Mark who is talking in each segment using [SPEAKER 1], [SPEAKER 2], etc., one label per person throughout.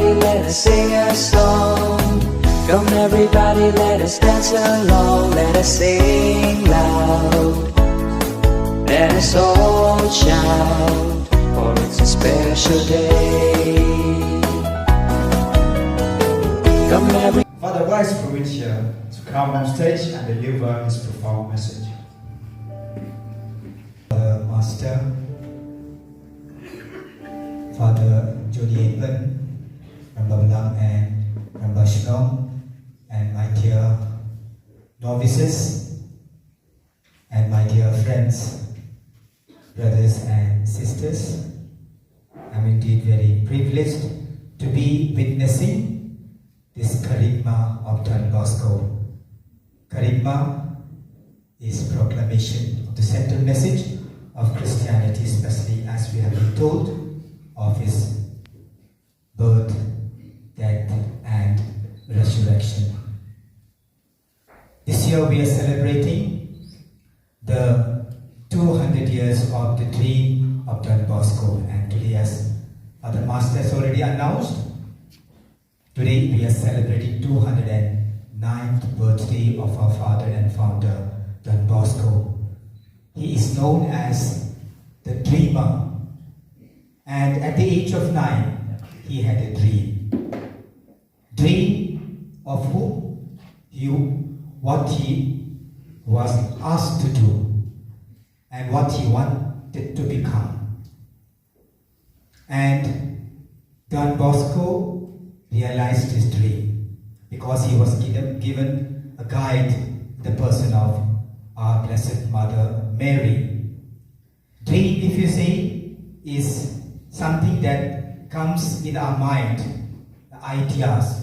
[SPEAKER 1] everybody, let us sing a song. Come everybody, let us dance along. Let us sing loud. Let us all shout, for it's a special day. Come everybody.
[SPEAKER 2] Father Vice Provincial to come on stage and deliver his profound message.
[SPEAKER 3] Father Master, Father Jody Evan, Rambam and Ramba Shillong, and my dear novices, and my dear friends, brothers and sisters, I'm indeed very privileged to be witnessing this kerygma of Don Bosco. Kerygma is proclamation of the central message of Christianity, especially as we have been told of his birth, death and resurrection. This year we are celebrating the 200 years of the dream of Don Bosco, and today, as Father Master has already announced, today we are celebrating 209th birthday of our father and founder, Don Bosco. He is known as the dreamer, and at the age of 9, he had a dream. Dream of whom? What he was asked to do and what he wanted to become. And Don Bosco realized his dream because he was given a guide in the person of our Blessed Mother Mary. Dream, if you say, is something that comes in our mind, the ideas,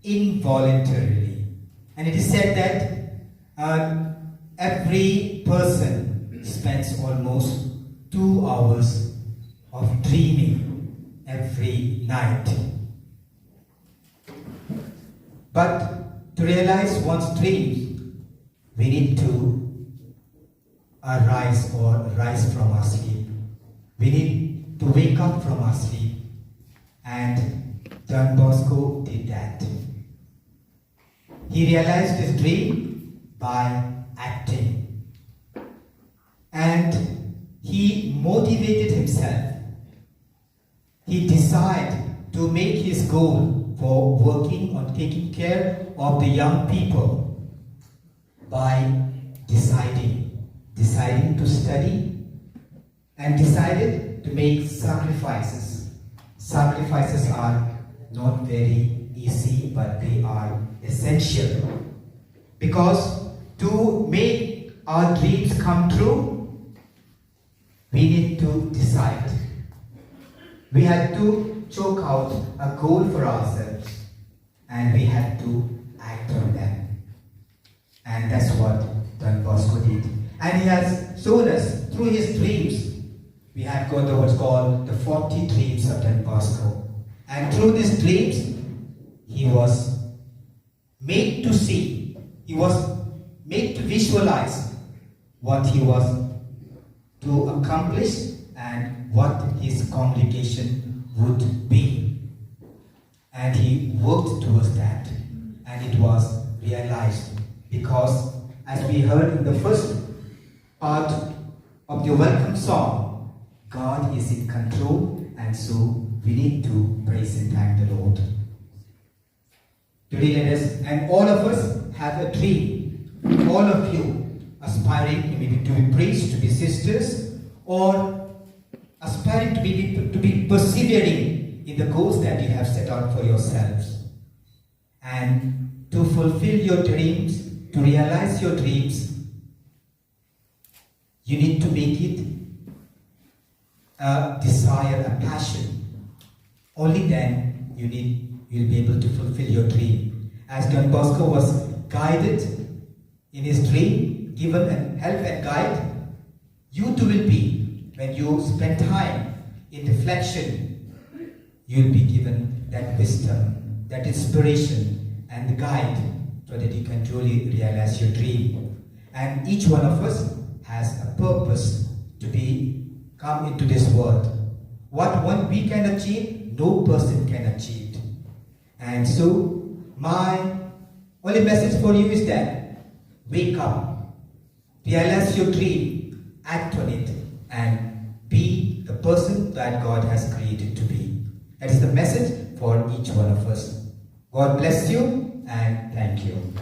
[SPEAKER 3] involuntarily. And it is said that every person spends almost 2 hours of dreaming every night. But to realize one's dreams, we need to rise from our sleep. We need to wake up from our sleep. And Don Bosco did that. He realized his dream by acting. And he motivated himself. He decided to make his goal for working on taking care of the young people by deciding to study and decided to make sacrifices. Sacrifices are not very easy, but they are essential. Because to make our dreams come true, we need to decide. We had to chalk out a goal for ourselves and we had to act on them. And that's what Don Bosco did. And he has shown us through his dreams. We have got what's called the 40 dreams of Don Bosco. And through these dreams, he was made to see, he was made to visualize what he was to accomplish and what his congregation would be. And he worked towards that. And it was realized because, as we heard in the first part of the welcome song, God is in control, and so we need to praise and thank the Lord. Today let us, and all of us, have a dream. All of you aspiring maybe to be priests, to be sisters, or aspiring to be persevering in the goals that you have set out for yourselves. And to fulfill your dreams, to realize your dreams, you need to make it a desire, a passion. Only then you'll be able to fulfill your dream. As Don Bosco was guided in his dream, given help and guide, you too will be, when you spend time in reflection, you'll be given that wisdom, that inspiration and the guide so that you can truly realize your dream. And each one of us has a purpose to come into this world. What one we can achieve, no person can achieve. And so, my only message for you is that wake up, realize your dream, act on it, and be the person that God has created to be. That is the message for each one of us. God bless you and thank you.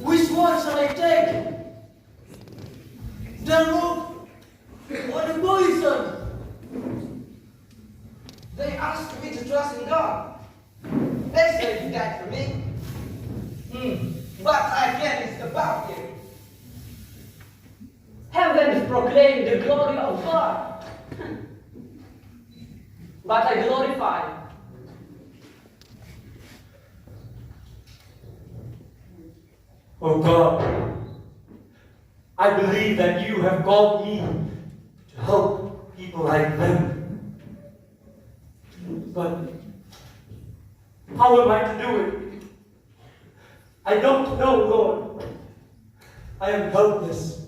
[SPEAKER 4] Which one shall I take? The rope or the poison? They asked me to trust in God. They say He died for me. But I can't about Him. Heavens proclaim the glory of God. But I glorify.
[SPEAKER 5] Oh God, I believe that you have called me to help people like them. But how am I to do it? I don't know, Lord. I am helpless.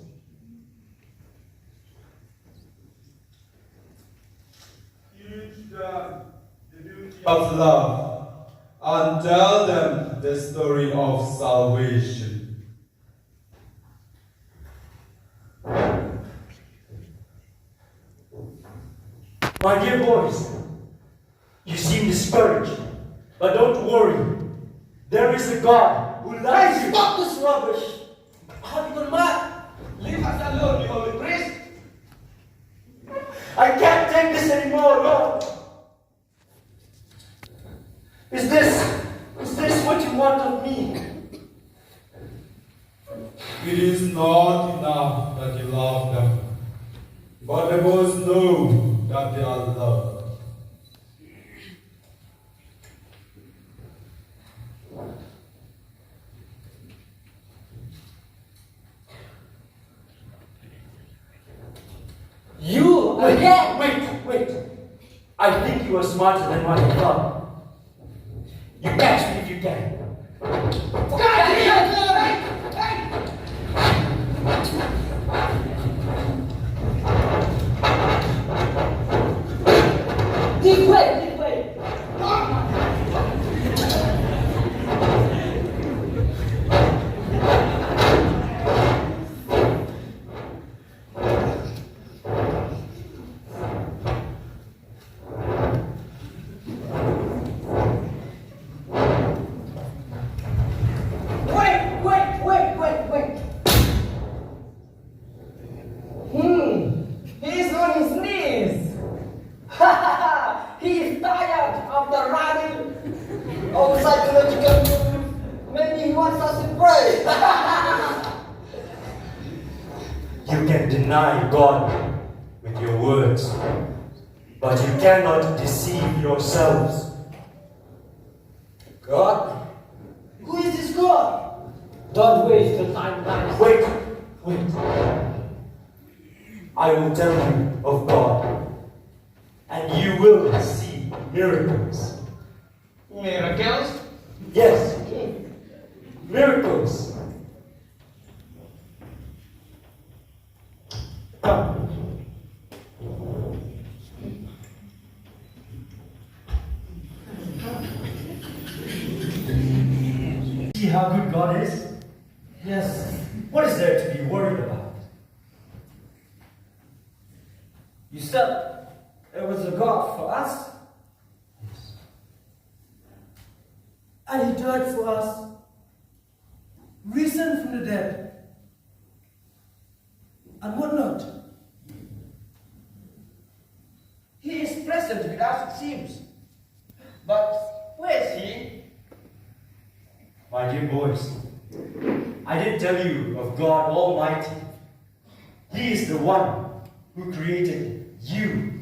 [SPEAKER 2] Teach them the beauty of love and tell them the story of salvation.
[SPEAKER 5] My dear boys, you seem discouraged, but don't worry. There is a God who loves you.
[SPEAKER 4] Stop this rubbish! Have you gone mad? Leave us alone, you holy priest!
[SPEAKER 5] I can't take this anymore, Lord. Is this what you want of me?
[SPEAKER 2] It is not enough that you love them, but they must know that they are loved.
[SPEAKER 5] You again? Wait. I think you are smarter than what I thought. You catch me if you can.
[SPEAKER 4] Give way! Wait. He's on his knees. He is tired of the running of psychological moves. Maybe he wants us to pray.
[SPEAKER 5] You can deny God with your words, but you cannot deceive yourselves.
[SPEAKER 4] God? Who is this God? Don't waste your time, guys.
[SPEAKER 5] Wait. I will tell you of God, and you will see miracles.
[SPEAKER 4] Miracles?
[SPEAKER 5] Yes, miracles. Come. See how good God is? Yes. What is there to be worried about? You said it was a God for us? Yes.
[SPEAKER 6] And he died for us, risen from the dead, and what not?
[SPEAKER 4] He is present with us, it seems. But where is he?
[SPEAKER 5] My dear boys, I didn't tell you of God Almighty. He is the one who created you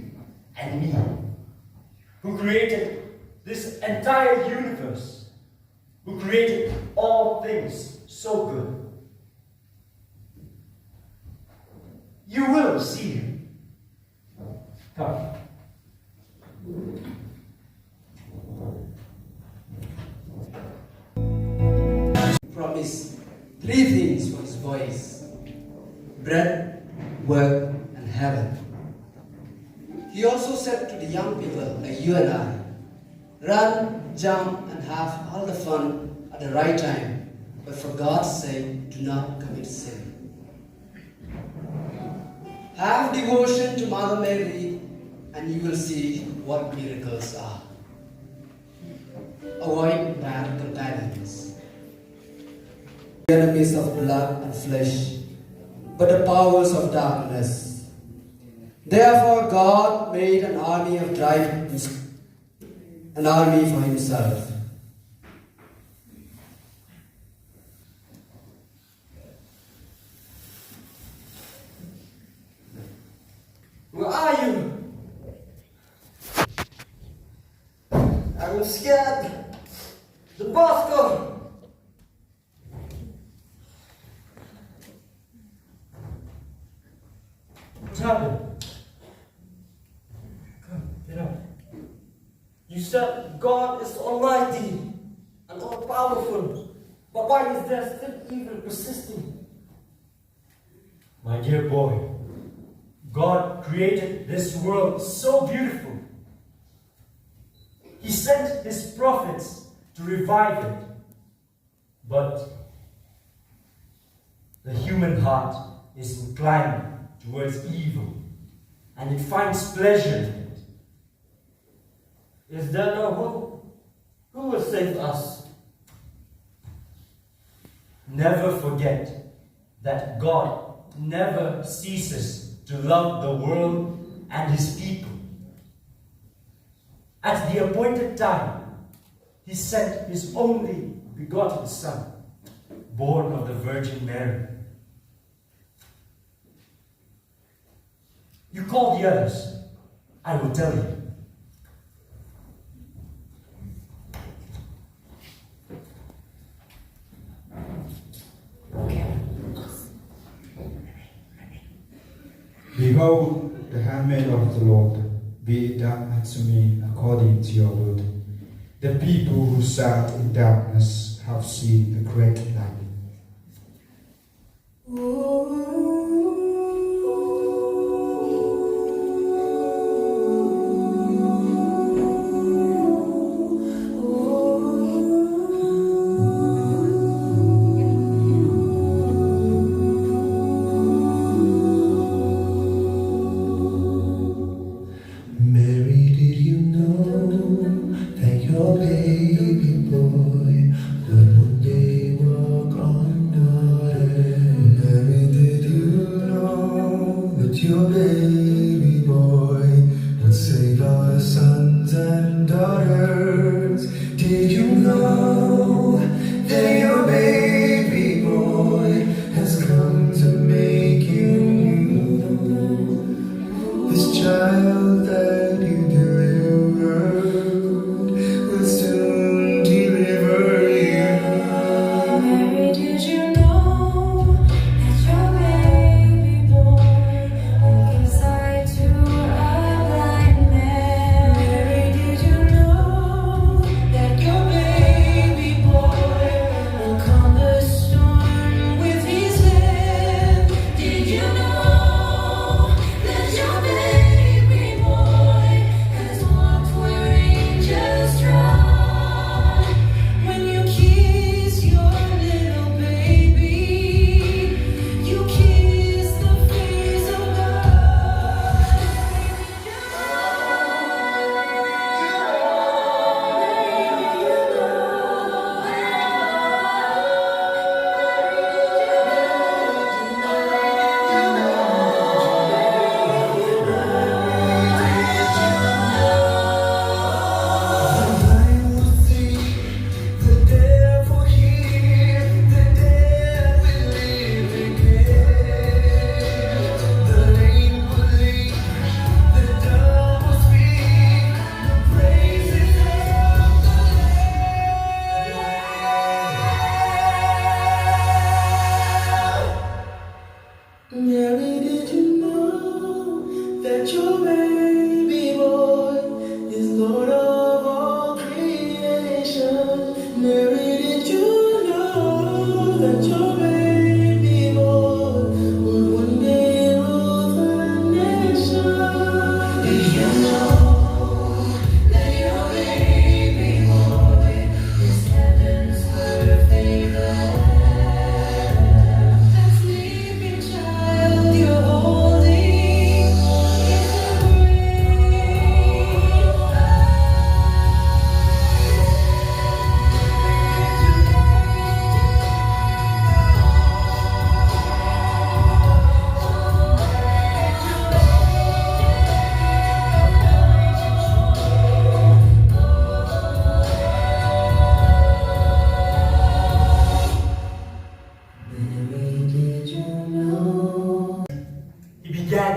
[SPEAKER 5] and me, who created this entire universe, who created all things so good. You will see him. Come.
[SPEAKER 7] Promise three things for his boys: bread, work, and heaven. He also said to the young people like you and I, run, jump, and have all the fun at the right time, but for God's sake, do not commit sin. Have devotion to Mother Mary, and you will see what miracles are. Avoid bad companions, the enemies of blood and flesh, but the powers of darkness. Therefore God made an army of dragons, an army for himself.
[SPEAKER 4] Where are you? I'm scared. The Boco!
[SPEAKER 5] What's happened? Come, get up.
[SPEAKER 6] You said God is almighty and all-powerful, but why is there still evil persisting?
[SPEAKER 5] My dear boy, God created this world so beautiful. He sent his prophets to revive it. But the human heart is inclined towards evil, and it finds pleasure in it.
[SPEAKER 6] Is there no hope? Who will save us?
[SPEAKER 5] Never forget that God never ceases to love the world and his people. At the appointed time, he sent his only begotten Son, born of the Virgin Mary. You call the others, I will tell you.
[SPEAKER 2] Behold, the handmaid of the Lord, be it done unto me according to your word. The people who sat in darkness have seen the great light.
[SPEAKER 8] Mary, did you know that your baby boy would one day walk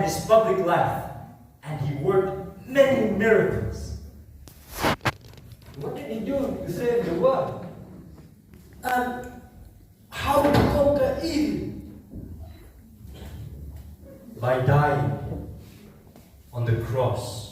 [SPEAKER 5] his public life, and he worked many miracles.
[SPEAKER 6] What did he do to save the world? And how to conquer evil?
[SPEAKER 5] By dying on the cross.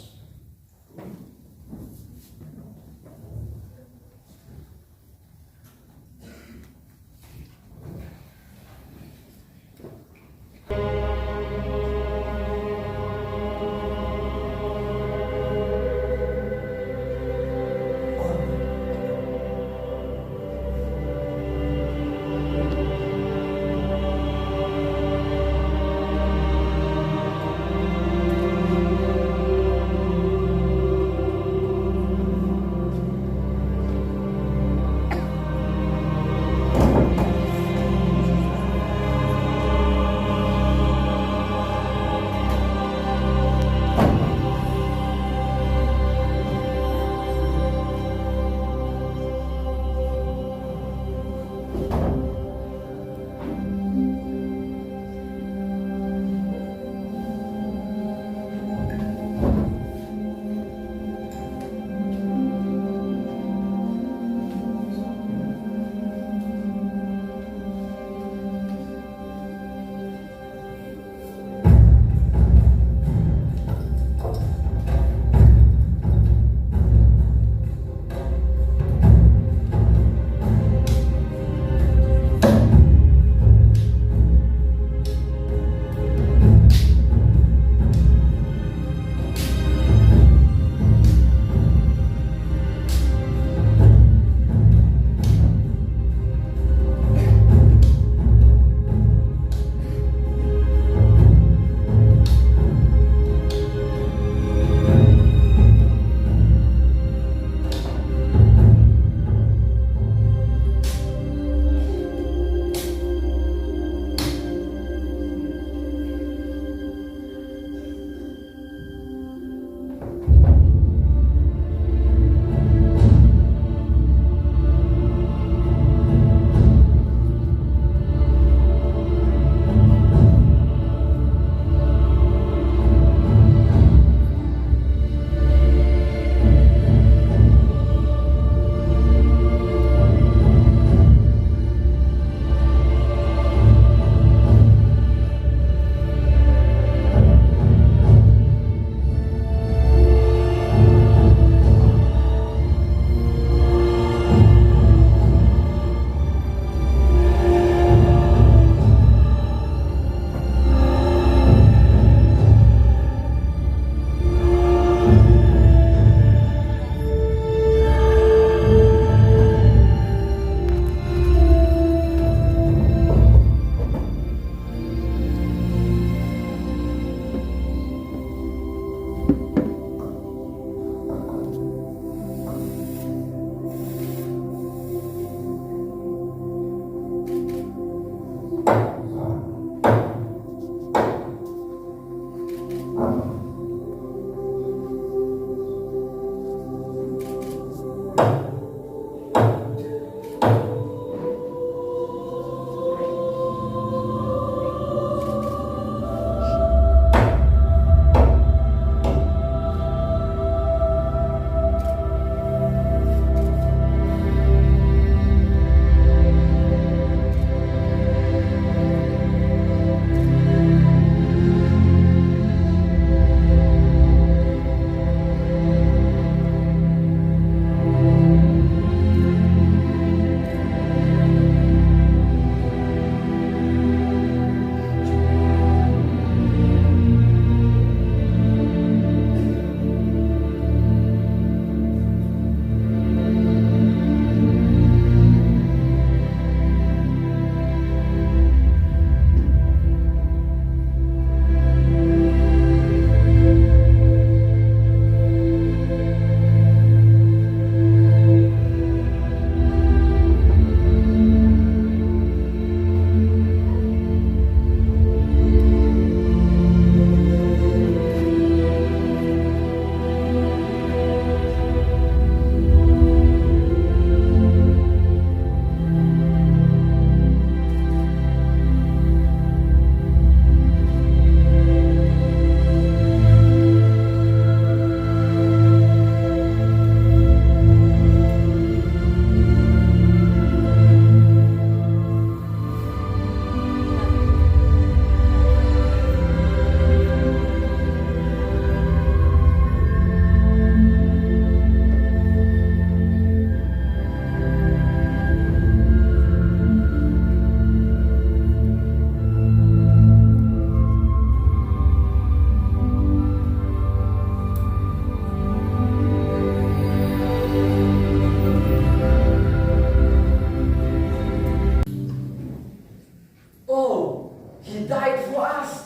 [SPEAKER 6] Oh, he died for us.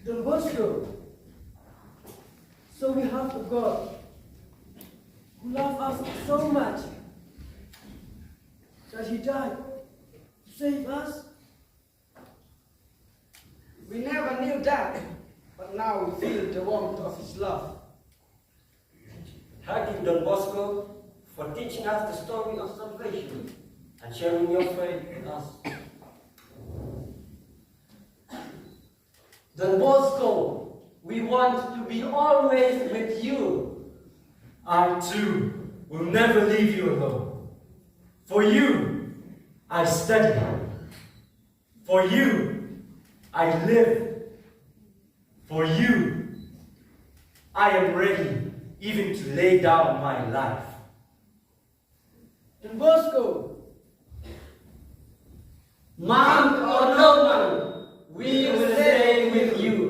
[SPEAKER 9] Don Bosco. So we have a God who loves us so much that he died to save us.
[SPEAKER 4] We never knew that, but now we feel the warmth of his love.
[SPEAKER 6] Thank you, Don Bosco, for teaching us the story of salvation and sharing your faith with us. Don Bosco, we want to be always with you.
[SPEAKER 5] I too will never leave you alone. For you, I study. For you, I live. For you, I am ready even to lay down my life.
[SPEAKER 9] Don Bosco,
[SPEAKER 6] Monk or no monk, we will stay with you.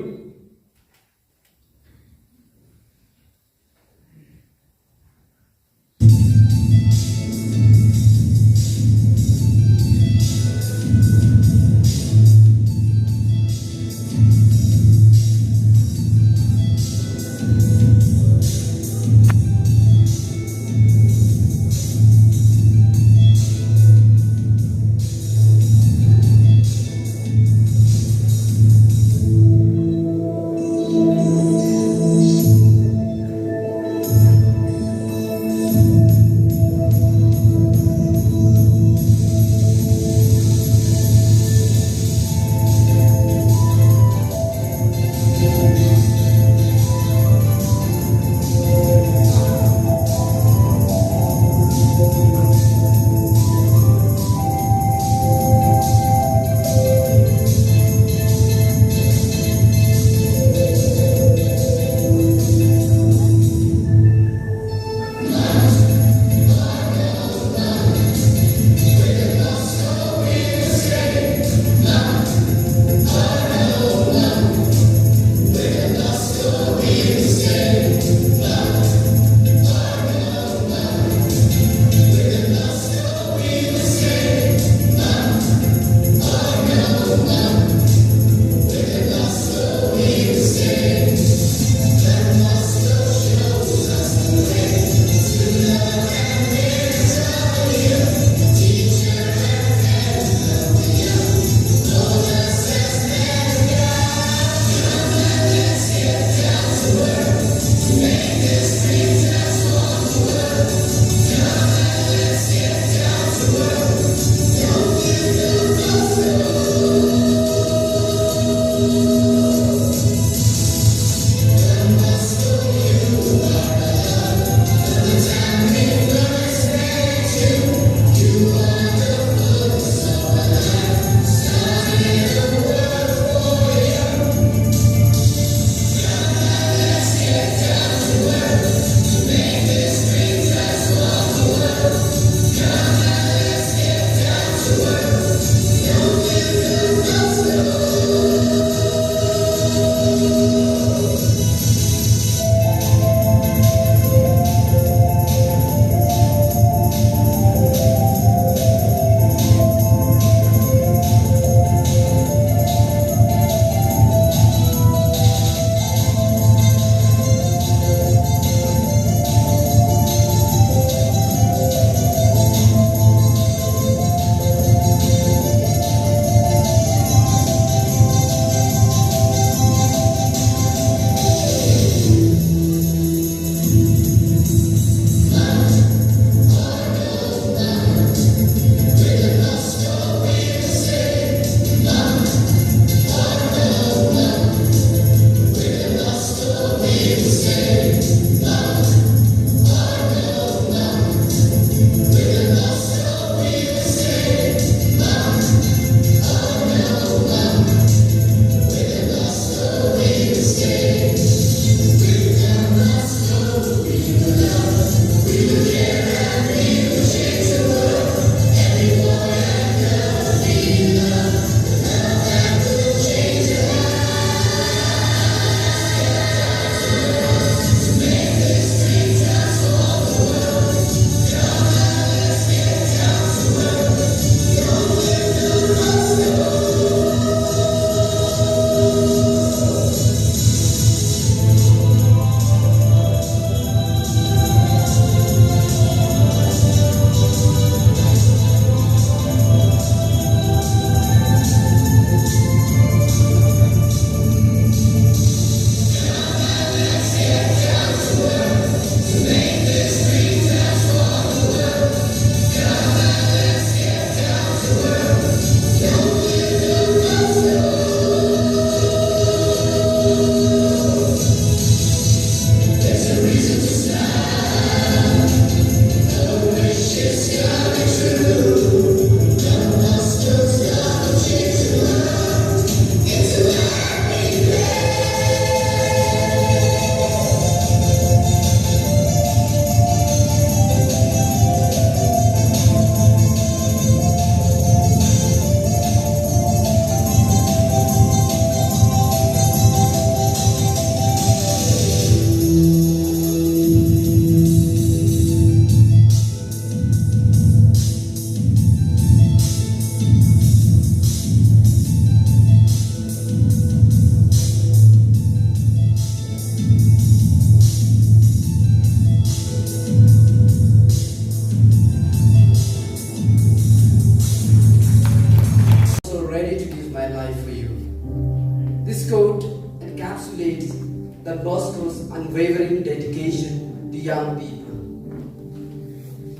[SPEAKER 7] Don Bosco's unwavering dedication to young people.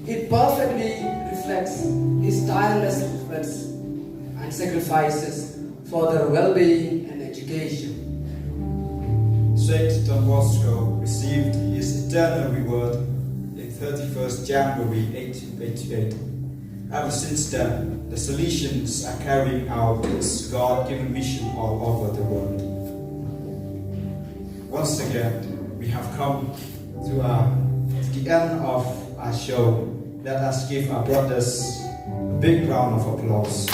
[SPEAKER 7] It perfectly reflects his tireless efforts and sacrifices for their well-being and education.
[SPEAKER 2] Saint Don Bosco received his eternal reward in 31st January 1888. Ever since then, the Salesians are carrying out this God-given mission all over the world. Once again, we have come to the end of our show. Let us give our brothers a big round of applause.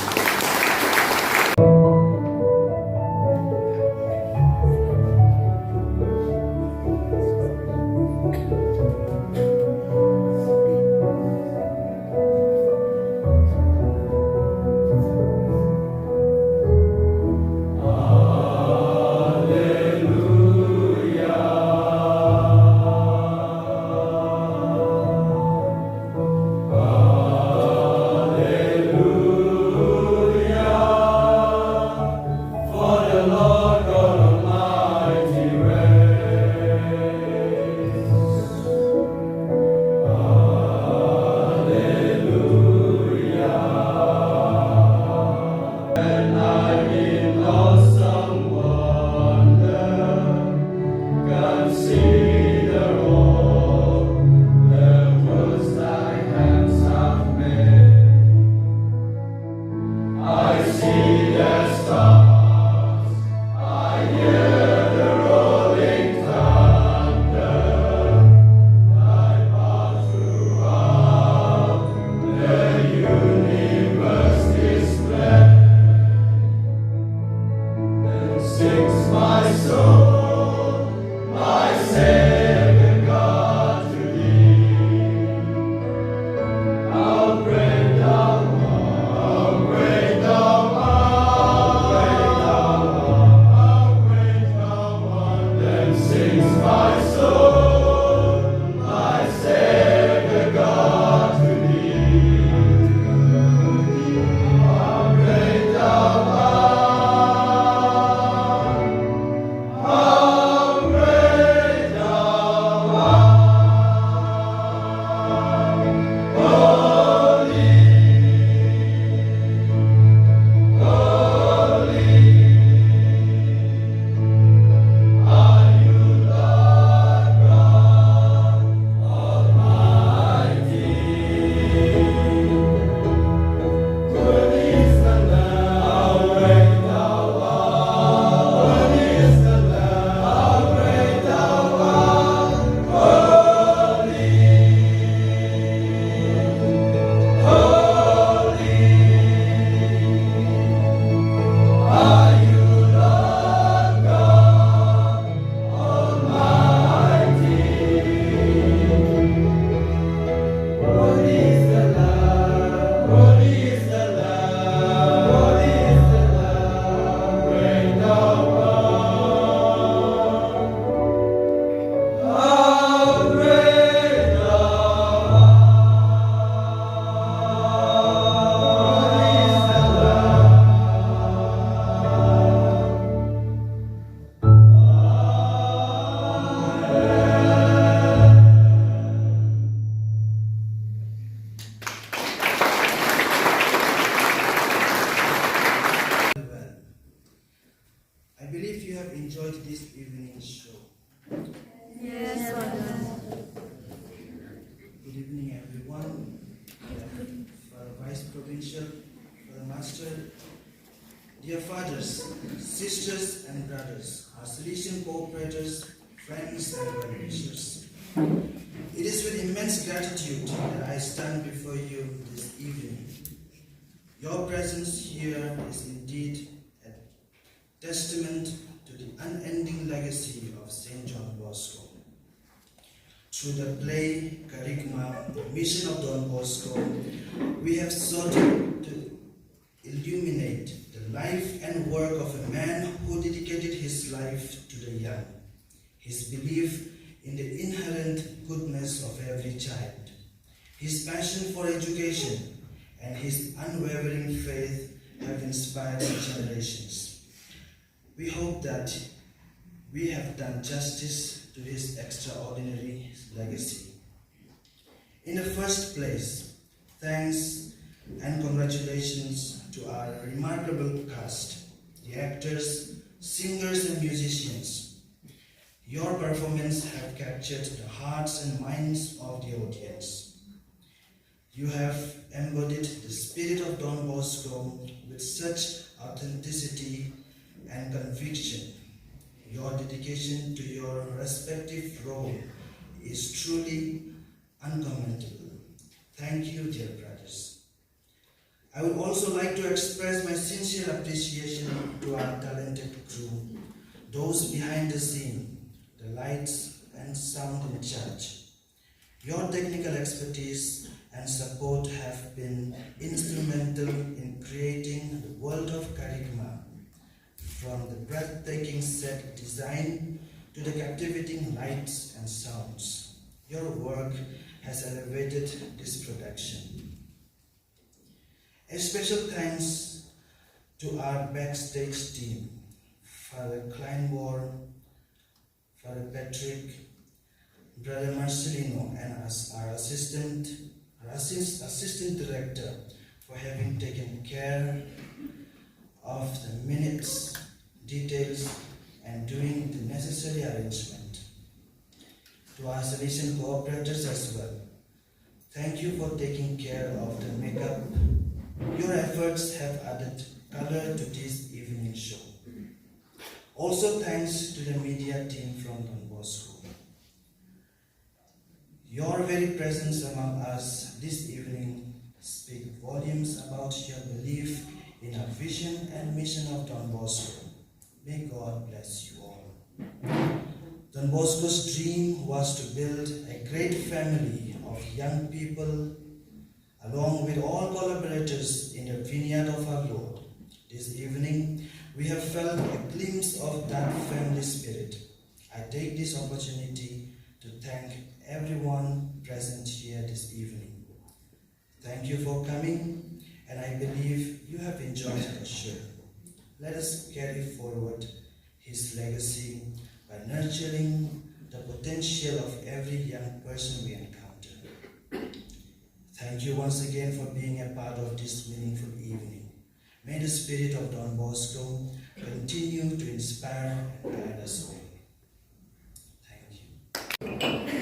[SPEAKER 10] Dear fathers, sisters and brothers, our Salesian cooperators, friends and well-wishers, it is with immense gratitude that I stand before you this evening. Your presence here is indeed a testament to the unending legacy of St. John Bosco. Through the play, Kerygma, the mission of Don Bosco, we have sought to illuminate the life and work of a man who dedicated his life to the young, his belief in the inherent goodness of every child, his passion for education, and his unwavering faith have inspired generations. We hope that we have done justice to his extraordinary legacy. In the first place, thanks and congratulations to our remarkable cast, the actors, singers and musicians. Your performance have captured the hearts and minds of the audience. You have embodied the spirit of Don Bosco with such authenticity and conviction. Your dedication to your respective role is truly uncommentable. Thank you, dear brothers. I would also like to express my sincere appreciation to our talented crew, those behind the scene, the lights and sound in charge. Your technical expertise and support have been instrumental in creating the world of kerygma, from the breathtaking set design to the captivating lights and sounds. Your work has elevated this production. A special thanks to our backstage team, Father Kleinborn, Father Patrick, Brother Marcelino, and our assistant director for having taken care of the minutes, details, and doing the necessary arrangement. To our solution cooperators as well, thank you for taking care of the makeup. Your efforts have added color to this evening show. Also thanks to the media team from Don Bosco. Your very presence among us this evening speaks volumes about your belief in our vision and mission of Don Bosco. May God bless you all. Don Bosco's dream was to build a great family of young people along with all collaborators in the vineyard of our Lord. This evening, we have felt a glimpse of that family spirit. I take this opportunity to thank everyone present here this evening. Thank you for coming, and I believe you have enjoyed the show. Let us carry forward his legacy by nurturing the potential of every young person we encounter. Thank you once again for being a part of this meaningful evening. May the spirit of Don Bosco continue to inspire and guide us all. Thank you.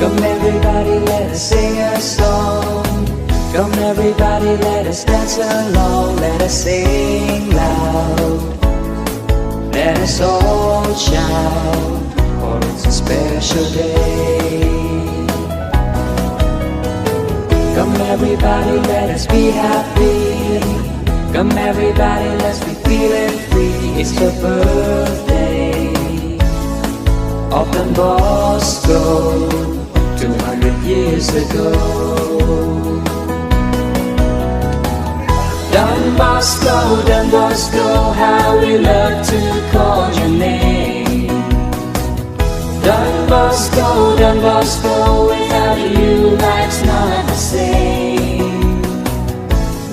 [SPEAKER 1] Come everybody, let us sing a song. Come everybody, let us dance along. Let us sing loud. Let us all shout, for it's a special day. Come everybody, let us be happy. Come everybody, let's be feeling free. It's the birthday of Don Bosco, 200 years ago. Don Bosco, Don Bosco, how we love to call your name. Don Bosco, Don Bosco, without you life's not the same.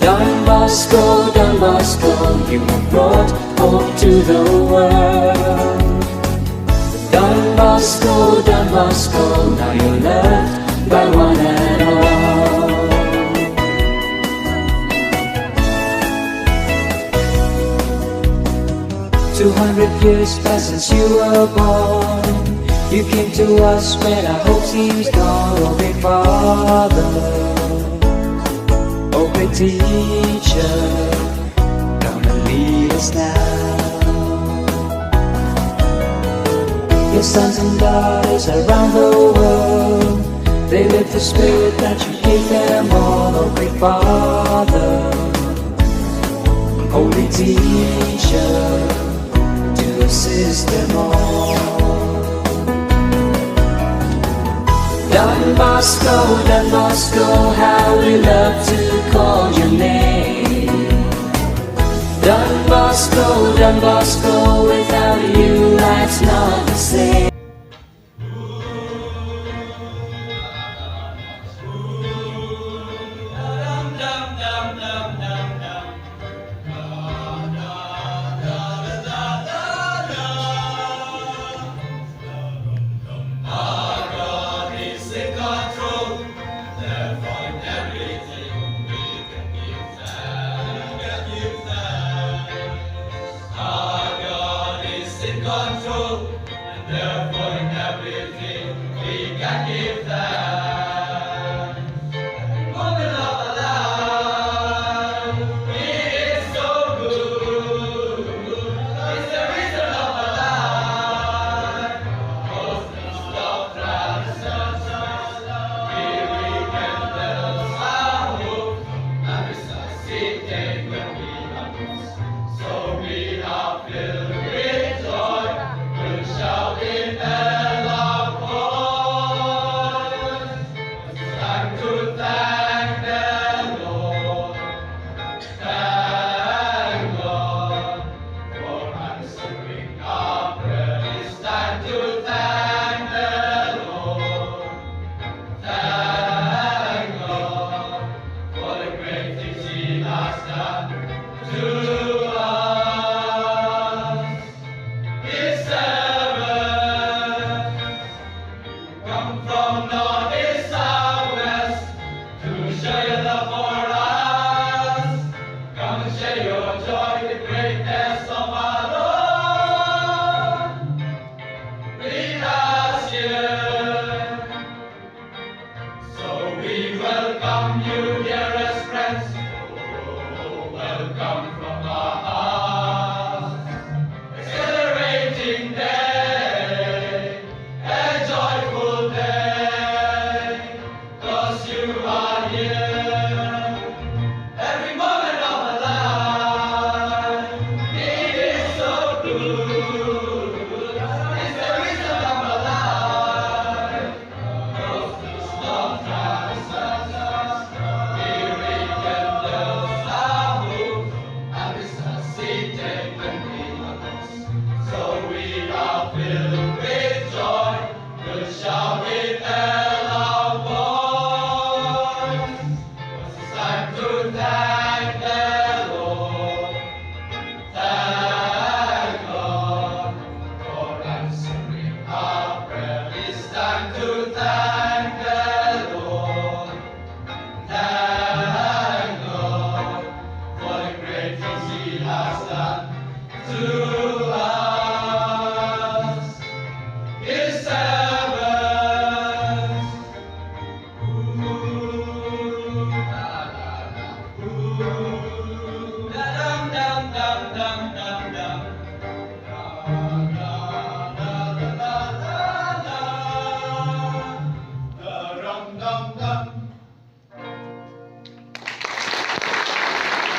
[SPEAKER 1] Don Bosco, Don Bosco, you have brought hope to the world. Don Bosco, Don Bosco, now you're loved by one and all. 200 years past since you were born. You came to us when our hope seems gone. Oh big father, oh big teacher, come and lead us now. Your sons and daughters around the world, they live the spirit that you gave them all. Oh big father, holy teacher, to assist them all. Don Bosco, how we love to call your name. Don Bosco, without you life's not the same.
[SPEAKER 11] You are here.